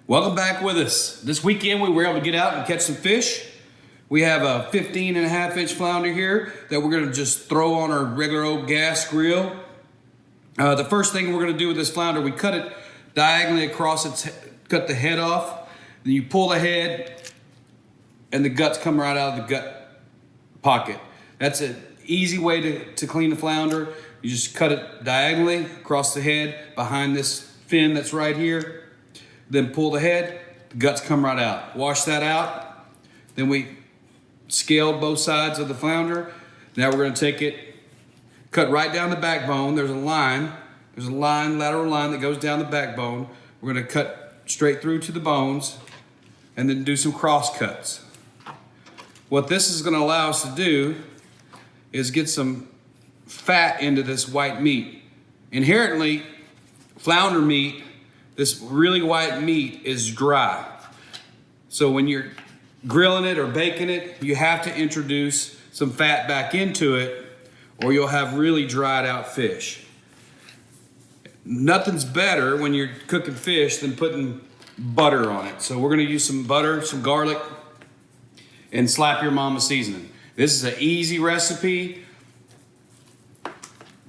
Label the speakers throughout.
Speaker 1: Welcome back with us. This weekend we were able to get out and catch some fish. We have a 15.5-inch flounder here that we're gonna just throw on our regular old gas grill. The first thing we're gonna do with this flounder, we cut it diagonally across cut the head off. Then you pull the head and the guts come right out of the gut pocket. That's an easy way to clean the flounder. You just cut it diagonally across the head behind this fin that's right here. Then pull the head, the guts come right out. Wash that out. Then we scaled both sides of the flounder. Now we're gonna take it, cut right down the backbone. There's a line, lateral line that goes down the backbone. We're gonna cut straight through to the bones and then do some cross cuts. What this is gonna allow us to do is get some fat into this white meat. Inherently, flounder meat, this really white meat is dry. So when you're grilling it or baking it, you have to introduce some fat back into it or you'll have really dried out fish. Nothing's better when you're cooking fish than putting butter on it. So we're gonna use some butter, some garlic, and slap your mama seasoning. This is an easy recipe.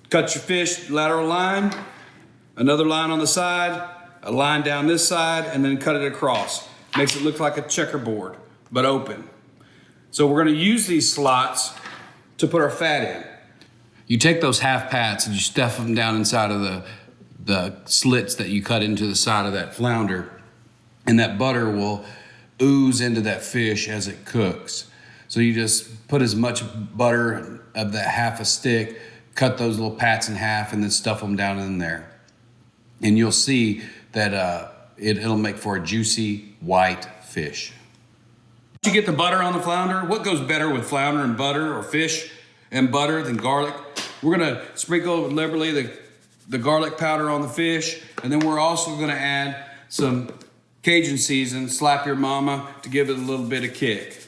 Speaker 1: Cut your fish, lateral line, another line on the side, a line down this side, and then cut it across. Makes it look like a checkerboard, but open. So we're gonna use these slots to put our fat in. You take those half pats and you stuff them down inside of the slits that you cut into the side of that flounder, and that butter will ooze into that fish as it cooks. So you just put as much butter of that half a stick, cut those little pats in half, and then stuff them down in there. And you'll see that it'll make for a juicy white fish. Once you get the butter on the flounder, what goes better with flounder and butter, or fish and butter, than garlic? We're gonna sprinkle liberally the garlic powder on the fish, and then we're also gonna add some Cajun season, slap your mama, to give it a little bit of kick.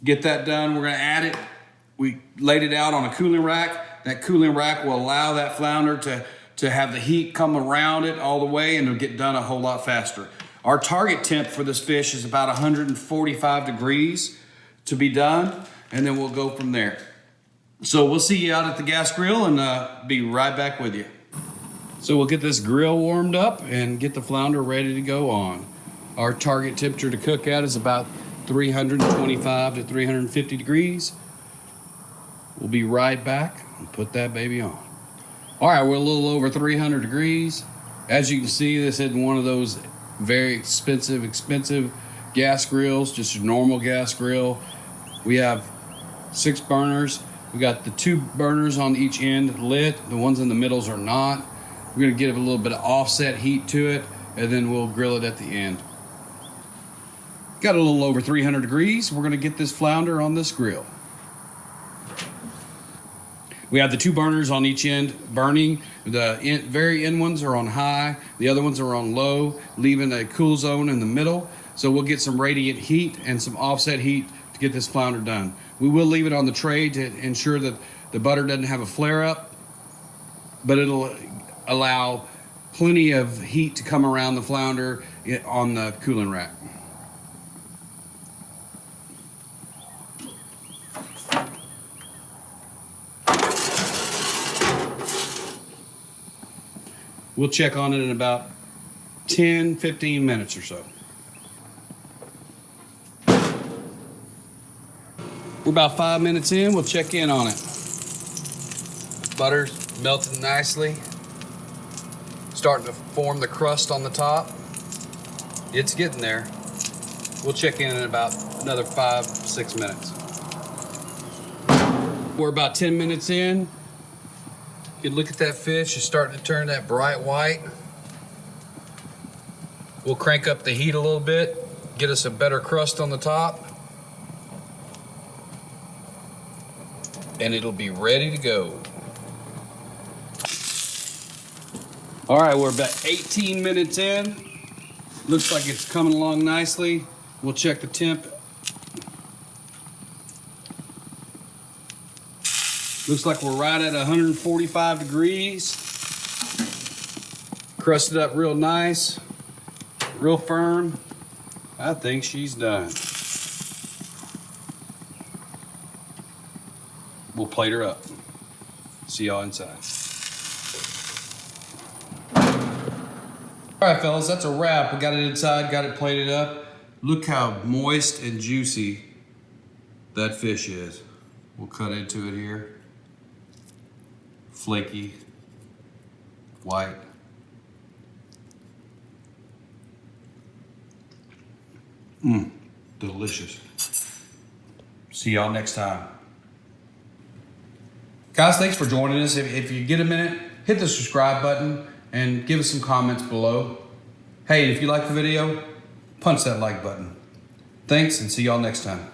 Speaker 1: Get that done, we're gonna add it. We laid it out on a cooling rack. That cooling rack will allow that flounder to have the heat come around it all the way, and it'll get done a whole lot faster. Our target temp for this fish is about 145 degrees to be done, and then we'll go from there. So we'll see you out at the gas grill and be right back with you. So we'll get this grill warmed up and get the flounder ready to go on. Our target temperature to cook at is about 325 to 350 degrees. We'll be right back and put that baby on. All right, we're a little over 300 degrees. As you can see, this isn't one of those very expensive gas grills, just a normal gas grill. We have 6 burners. We got the 2 burners on each end lit. The ones in the middles are not. We're gonna give a little bit of offset heat to it, and then we'll grill it at the end. Got a little over 300 degrees. We're gonna get this flounder on this grill. We have the 2 burners on each end burning. The very end ones are on high, the other ones are on low, leaving a cool zone in the middle. So we'll get some radiant heat and some offset heat to get this flounder done. We will leave it on the tray to ensure that the butter doesn't have a flare up, but it'll allow plenty of heat to come around the flounder on the cooling rack. We'll check on it in about 10-15 minutes or so. We're about 5 minutes in, we'll check in on it. Butter's melted nicely. Starting to form the crust on the top. It's getting there. We'll check in about another 5-6 minutes. We're about 10 minutes in. You can look at that fish, it's starting to turn that bright white. We'll crank up the heat a little bit, get us a better crust on the top, and it'll be ready to go. All right, we're about 18 minutes in. Looks like it's coming along nicely. We'll check the temp. Looks like we're right at 145 degrees. Crusted up real nice. real firm. I think she's done. We'll plate her up. See y'all inside. All right, fellas, that's a wrap. We got it inside, got it plated up. Look how moist and juicy that fish is. We'll cut into it here. Flaky, white. Delicious. See y'all next time. Guys, thanks for joining us. If you get a minute, hit the subscribe button and give us some comments below. Hey, if you like the video, punch that like button. Thanks, and see y'all next time.